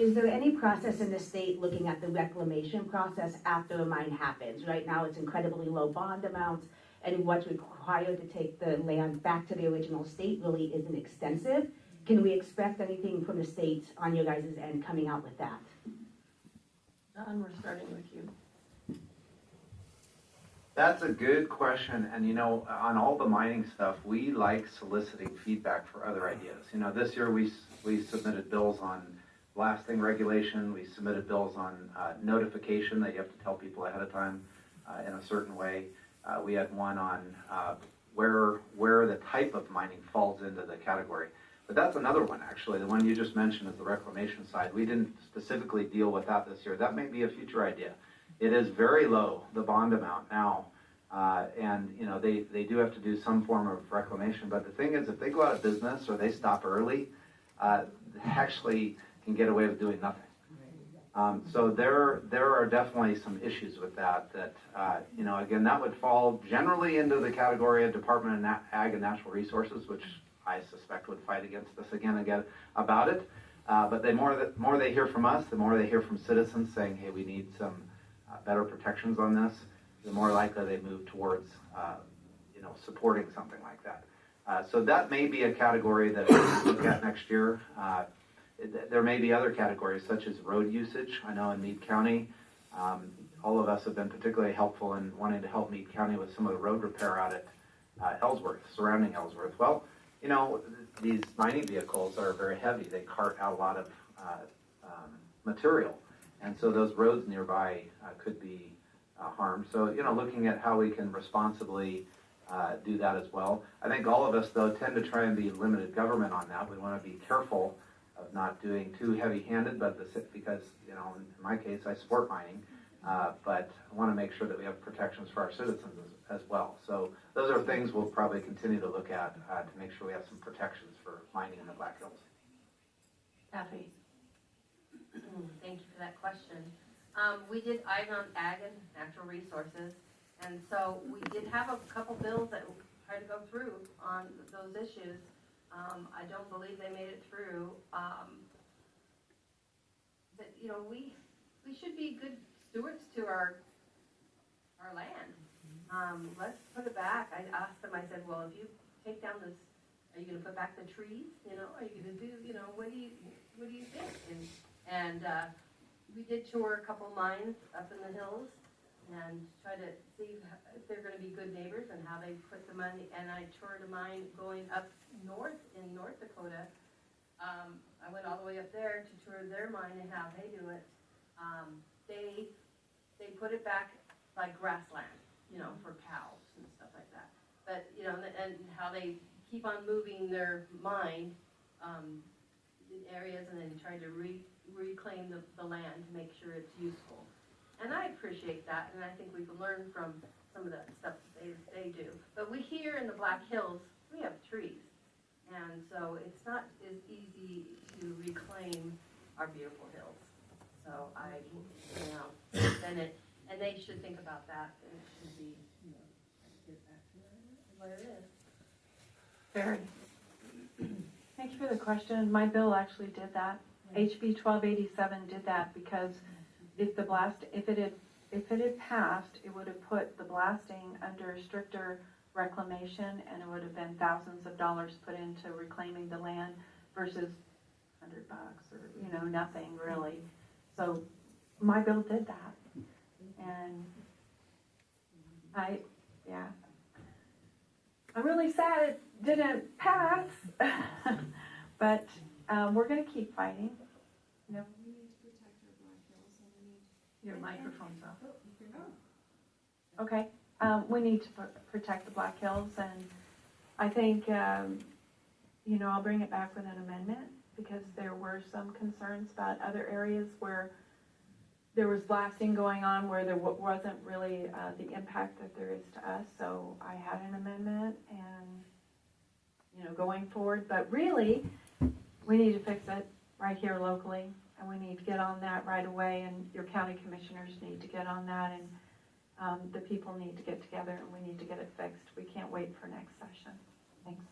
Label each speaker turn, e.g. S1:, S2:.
S1: Is there any process in the state looking at the reclamation process after a mine happens? Right now, it's incredibly low bond amounts, and what's required to take the land back to the original state really isn't extensive. Can we expect anything from the state on your guys' end coming out with that?
S2: Don, we're starting with you.
S3: That's a good question, and you know, on all the mining stuff, we like soliciting feedback for other ideas. You know, this year we submitted bills on blasting regulation, we submitted bills on notification that you have to tell people ahead of time in a certain way. We had one on where the type of mining falls into the category. But that's another one, actually. The one you just mentioned is the reclamation side. We didn't specifically deal with that this year. That may be a future idea. It is very low, the bond amount now, and you know they do have to do some form of reclamation. But the thing is, if they go out of business or they stop early, they actually can get away with doing nothing. So there are definitely some issues with that. You know, again, that would fall generally into the category of Department of Ag and Natural Resources, which I suspect would fight against us again about it. But the more they hear from us, the more they hear from citizens saying, hey, we need some better protections on this, the more likely they move towards you know, supporting something like that. So that may be a category that we look at next year. There may be other categories such as road usage. I know in Meade County, all of us have been particularly helpful in wanting to help Meade County with some of the road repair out at Ellsworth, surrounding Ellsworth. Well, you know, these mining vehicles are very heavy. They cart out a lot of material. And so those roads nearby could be harmed. So, you know, looking at how we can responsibly do that as well. I think all of us, though, tend to try and be limited government on that. We want to be careful of not doing too heavy-handed, but because, you know, in my case, I support mining, but I want to make sure that we have protections for our citizens as well. So those are things we'll probably continue to look at to make sure we have some protections for mining in the Black Hills.
S2: Kathy.
S4: Thank you for that question. We did on Ag and Natural Resources, and so we did have a couple bills that we tried to go through on those issues. I don't believe they made it through. But you know, we should be good stewards to our land. Let's put it back. I asked them. I said, well, if you take down this, are you going to put back the trees? You know, are you going to do? You know, what do you think? And we did tour a couple mines up in the hills and try to see if they're going to be good neighbors and how they put the money. And I toured a mine going up north in North Dakota. I went all the way up there to tour their mine and how they do it. They put it back like grassland, you know, for cows and stuff like that. But you know, and how they keep on moving their mine in areas and then try to reclaim the land to make sure it's useful. And I appreciate that, and I think we can learn from some of that stuff that they do. But we here in the Black Hills, we have trees. And so it's not as easy to reclaim our beautiful hills. So you know, and they should think about that. And it should be, you know, get back to where it is.
S2: Barry. Thank you for the question. My bill actually did that. HB 1287 did that because if it had passed, it would have put the blasting under stricter reclamation, and it would have been thousands of dollars put into reclaiming the land versus $100 or, you know, nothing really. So my bill did that, and I'm really sad it didn't pass, but we're going to keep fighting. You know?
S5: We need to protect our Black Hills, and we need
S2: Your microphone's off.
S5: Okay.
S2: We need to protect the Black Hills, and I think, you know, I'll bring it back with an amendment because there were some concerns about other areas where there was blasting going on where there wasn't really the impact that there is to us. So I had an amendment, and you know, going forward. But really, we need to fix it right here locally, and we need to get on that right away. And your county commissioners need to get on that, and the people need to get together, and we need to get it fixed. We can't wait for next session. Thanks.